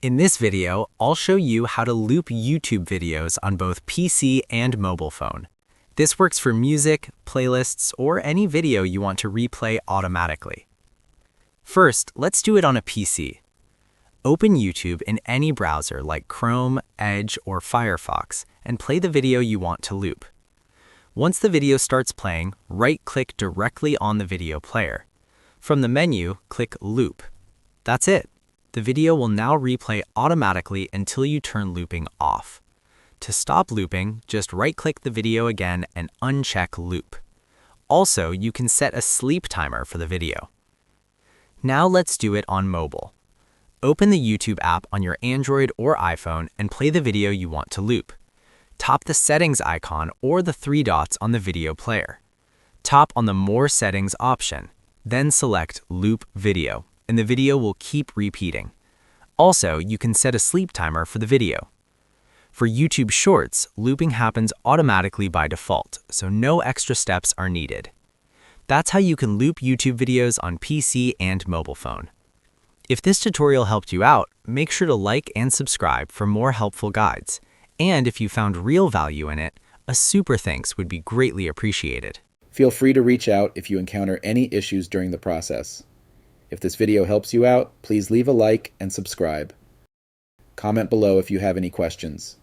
In this video, I'll show you how to loop YouTube videos on both PC and mobile phone. This works for music, playlists, or any video you want to replay automatically. First, let's do it on a PC. Open YouTube in any browser like Chrome, Edge, or Firefox and play the video you want to loop. Once the video starts playing, right-click directly on the video player. From the menu, click Loop. That's it. The video will now replay automatically until you turn looping off. To stop looping, just right-click the video again and uncheck Loop. Also, you can set a sleep timer for the video. Now let's do it on mobile. Open the YouTube app on your Android or iPhone and play the video you want to loop. Tap the settings icon or the three dots on the video player. Tap on the More Settings option, then select Loop Video, and the video will keep repeating. Also, you can set a sleep timer for the video. For YouTube Shorts, looping happens automatically by default, so no extra steps are needed. That's how you can loop YouTube videos on PC and mobile phone. If this tutorial helped you out, make sure to like and subscribe for more helpful guides. And if you found real value in it, a super thanks would be greatly appreciated. Feel free to reach out if you encounter any issues during the process. If this video helps you out, please leave a like and subscribe. Comment below if you have any questions.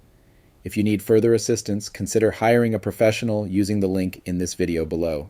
If you need further assistance, consider hiring a professional using the link in this video below.